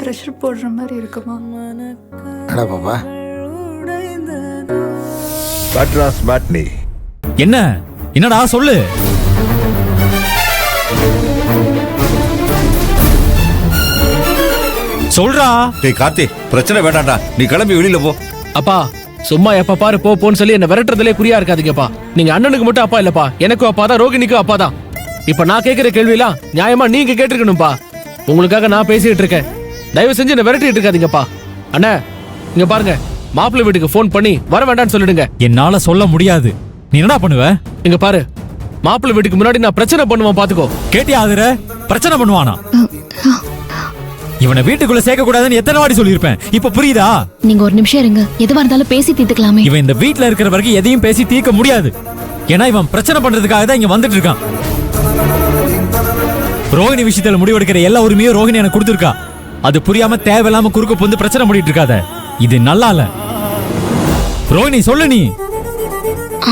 Pressure போடுற மாதிரி இருக்குமா? அடா பாப்பா பட்ராஸ் மேட்னி. என்னடா சொல்லு. சொல்றா. டேய் கார்த்தி, பிரச்சனை வேண்டாம்டா, நீ கிளம்பி வெளியில போ. அப்பா சும்மா எப்ப பாரு போன்னு சொல்லி என்ன விரட்டுறதுலே குறியா இருக்காதீங்கப்பா. நீங்க அண்ணனுக்கு மட்டும் அப்பா இல்லப்பா, எனக்கும் அப்பா தான், ரோகிணிக்கும் அப்பா தான். இப்ப நான் கேட்கிற கேள்வியெல்லாம் நியாயமா நீங்க கேட்டிருக்கணும்பா. உங்களுக்காக நான் பேசிட்டு இருக்கேன், தயவு செஞ்சு என்ன விரட்டிட்டு இருக்காதீங்கப்பா. அண்ணா இங்க பாருங்க, மாப்பிள்ளை வீட்டுக்கு போன் பண்ணி வர வேண்டாம்னு சொல்லிடுங்க. என்னால சொல்ல முடியாது. நீ என்னடா பண்ணுவ? இங்க பாரு, மாப்பிள்ளை வீட்டுக்கு முன்னாடி நான் பிரச்சனை பண்ணுவேன், பாத்துக்கோ. கேட்டியா ஆகுற? பிரச்சனை பண்ணுவானா? இவனை வீட்டுக்குள்ள சேர்க்க கூடாதுன்னு எத்தனை வாட்டி சொல்லியிருப்பேன், இப்ப புரியுதா? நீங்க ஒரு நிமிஷம் இருங்க, எதுவா இருந்தாலும் பேசி தீர்த்துக்கலாமே. இவன் இந்த வீட்டுல இருக்கிற வரைக்கும் எதையும் பேசி தீர்க்க முடியாது. ஏன்னா இவன் பிரச்சனை பண்றதுக்காக தான் இங்க வந்துட்டு இருக்கான். ரோஹிணி விஷயத்துல முடிவெடுக்கிற எல்லா உரிமையும் ரோஹிணி எனக்கு கொடுத்துருக்கா. அது புரியாம தேவையில்லாம குறுக்க புந்து பிரச்சனை பண்ணிட்டு இருக்காத. இது நல்லா இல்ல. ரோஹிணி சொல்லு நீ.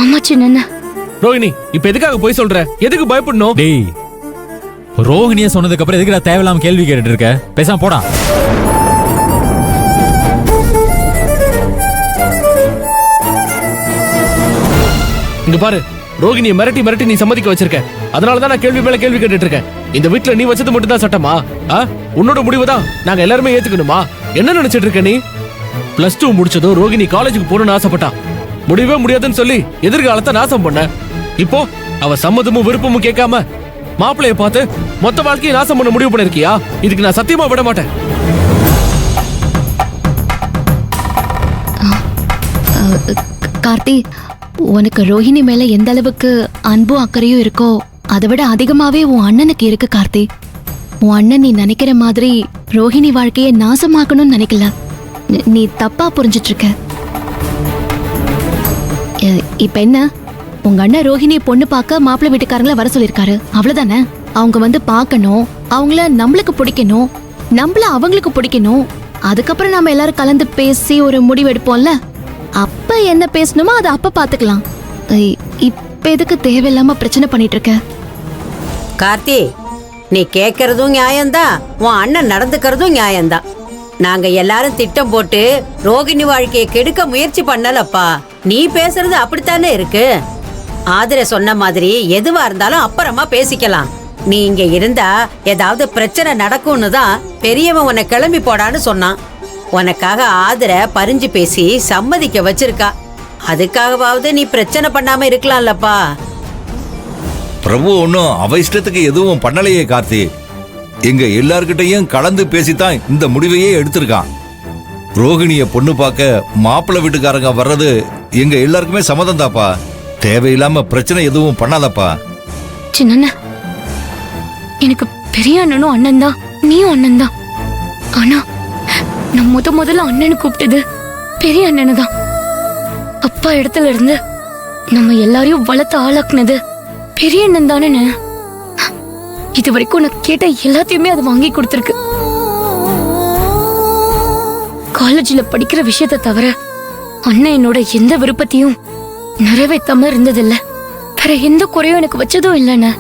ஆமா சின்ன. ரோஹிணி இப்ப எதுக்காக போய் சொல்ற? எதுக்கு பயப்படணும்? டேய், ரோஹிணிய சொன்னதுக்கு அப்புறம் எதுக்கு தேவையில்லாம கேள்வி கேட்டுட்டு இருக்க? பேசாம போடா. இங்க பாரு, ரோகிணியை மிரட்டி மிரட்டி நீ சம்மதிக்க வச்சிருக்க. அதனாலதான் நான் கேள்வி மேல கேள்வி கேட்டுட்டு இருக்கேன். இந்த வீட்டுல நீ வச்சது மட்டும் தான் சட்டமா? உன்னோட முடிவு தான் நாங்க எல்லாருமே ஏத்துக்கணுமா? என்ன நினைச்சிட்டு இருக்க நீ? +2 முடிச்சதும் ரோகிணி காலேஜுக்கு போகணும்னு ஆசைப்பட்டா. முடியவே முடியாதுன்னு சொல்லி எதிர்காலத்தை நாசம் பண்ண. இப்போ அவ சம்மதமும் விருப்பமும் கேட்காம மாப்பிளைய பார்த்து மொத்த வாழ்க்கையை நாசம் பண்ண முடிவு பண்ணிருக்கியா? இதுக்கு நான் சத்தியமா விட மாட்டேன். கார்த்தி, உனக்கு ரோஹிணி மேல எந்த அளவுக்கு அன்பும் அக்கறையும் இருக்கோ அதை விட அதிகமாவே உன் அண்ணனுக்கு இருக்கு கார்த்தி. உன் அண்ணன் நீ நினைக்கிற மாதிரி ரோஹிணி வாழ்க்கையை நாசமாக்கணும்னு நினைக்கல. நீ தப்பா புரிஞ்சிட்டு இருக்க. இப்ப என்ன, உங்க அண்ணன் ரோஹிணி பொண்ணு பார்க்க மாப்பிள்ளை வீட்டுக்காரங்கள வர சொல்லிருக்காரு, அவ்வளவுதானே? அவங்க வந்து பார்க்கணும், அவங்கள நம்மளுக்கு பிடிக்கணும், நம்மள அவங்களுக்கு பிடிக்கணும். அதுக்கப்புறம் நாம எல்லாரும் கலந்து பேசி ஒரு முடிவு எடுப்போம்ல. அப்ப என்ன பேசணுமோ அதை அப்ப பாத்துக்கலாம். இப்ப எதுக்கு தேவையில்லாம பிரச்சனை பண்ணிட்டு இருக்க? கார்த்தி, நீ கேக்குறதும் நியாயம்தான், உன் அண்ணன் நடந்துக்கிறதும் நியாயம்தான். நாங்க எல்லாரும் திட்டம் போட்டு ரோகிணி வாழ்க்கையை கெடுக்க முயற்சி பண்ணலப்பா. நீ பேசுறது அப்படித்தானே இருக்கு. ஆதிர சொன்ன மாதிரி எதுவா இருந்தாலும் அப்புறமா பேசிக்கலாம். நீ இங்க இருந்தா ஏதாவது பிரச்சனை நடக்கும்னு தான் பெரியவன் உன்னை கிளம்பி போடான்னு சொன்னான். உனக்காக ஆதிர பறிஞ்சு பேசி சம்மதிக்க வச்சிருக்கா. அதுக்காகவாவது நீ பிரச்சனை பண்ணாம இருக்கலாம்லப்பா. பிரபு ஒன்னும் அவ இஷ்டத்துக்கு எதுவும் பண்ணலையே கார்த்தி. எங்க எல்லார்கிட்டையும் கலந்து பேசித்தான் இந்த முடிவையே எடுத்திருக்கான். ரோகிணிய பொண்ணு பார்க்க மாப்பிள்ளை வீட்டுக்காரங்க வர்றது எங்க எல்லாருக்குமே சம்மதம் தாப்பா. தேவையில்லாம பிரச்சனை எதுவும் பண்ணாதப்பா. சின்ன, எனக்கு பெரிய அண்ணனும் அண்ணன் தான், நீயும் அண்ணன் தான். ஆனா நான் முதல்ல அண்ணனு கூப்பிட்டது பெரிய அண்ணனு தான். அப்பா இடத்துல இருந்து நம்ம எல்லாரையும் வளர்த்து ஆளாக்குனது பெரிய அண்ணன் தானே. இது வரைக்கும் நான் கேட்ட எல்லாத்தையுமே அது வாங்கி கொடுத்துருக்கு. காலேஜ்ல படிக்கிற விஷயத்தை தவிர அண்ணன் என்னோட எந்த விருப்பத்தையும் நிறைவேற்றாம இருந்ததில்ல. வேற எந்த குறையும் எனக்கு வச்சதும் இல்லைன்னு.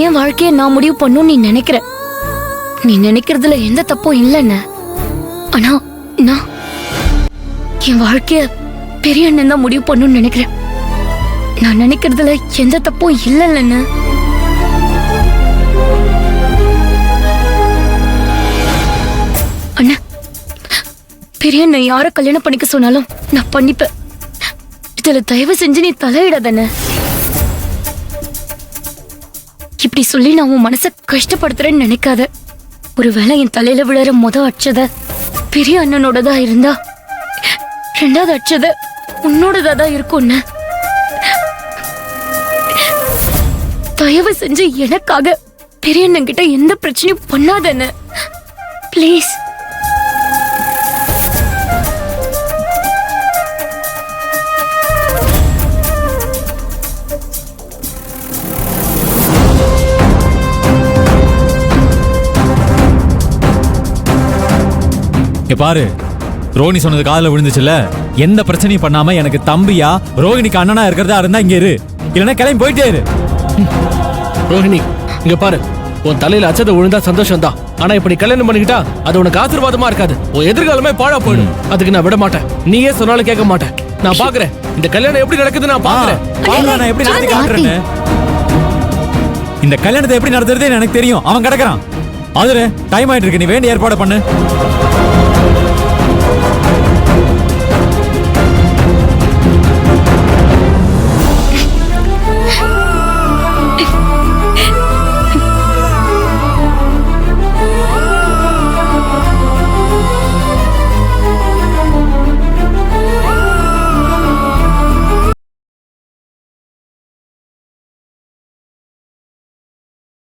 என் வாழ்க்கைய நான் முடிவு பண்ணும் நீ நினைக்கிற. நீ நினைக்கிறதுல எந்த தப்பும் இல்லைன்னு. ஆனா நான் என் வாழ்க்கைய பெரிய அண்ணன் தான் முடிவு பண்ணும்னு நினைக்கிறேன். நான் நினைக்கிறதுல எந்த தப்பும் இல்லைன்னு. அண்ணா, பெரிய அண்ணன் யார கல்யாணம் பண்ணிக்க சொன்னாலும் நான் பண்ணிப்பேன். இதுல தயவு செஞ்சு நீ தலையிடாதண்ண. இப்படி சொல்லி நான் உன் மனசை கஷ்டப்படுத்துறேன்னு நினைக்காத. ஒருவேளை என் தலையில விழற அச்சத பெரிய அண்ணனோடதா இருந்தா, ரெண்டாவது அச்சத உன்னோடதான் இருக்கும்னு. தயவு செஞ்சு எனக்காக பெரிய அண்ணன் கிட்ட எந்த பிரச்சனையும் பண்ணாதண்ண, பிளீஸ். பாரு, ரோஹிணி சொன்னது காதுல விழுந்துச்சுல. எந்த பிரச்சனையும் பண்ணாம எனக்கு தம்பியா ரோஹிணிக்கு அண்ணனா இருக்கிறதா இருந்தா இங்க இரு, இல்லைன்னா கிளம்பி போயிட்டே இரு. ரோஹிணி இங்க பாரு, உன் தலையில அச்சத விழுந்தா சந்தோஷம் தான். ஆனா இப்ப நீ கல்யாணம் பண்ணிக்கிட்டா அது உனக்கு ஆசீர்வாதமா இருக்காது. உன் எதிர்காலமே பாழா போயிடும். அதுக்கு நான் விட மாட்டேன். நீயே சொன்னாலும் கேட்க மாட்டேன். நான் பாக்குறேன் இந்த கல்யாணம் எப்படி நடக்குது. நான் பாக்குறேன். பாருடா, நான் எப்படி நடத்தி காட்டுறேன்னு. இந்த கல்யாணத்தை எப்படி நடத்துறதே எனக்கு தெரியும். அவன் கிடக்குறான். அதுல டைம் ஆயிட்டு இருக்கு. நீ வேண்டிய ஏற்பாடு பண்ணு.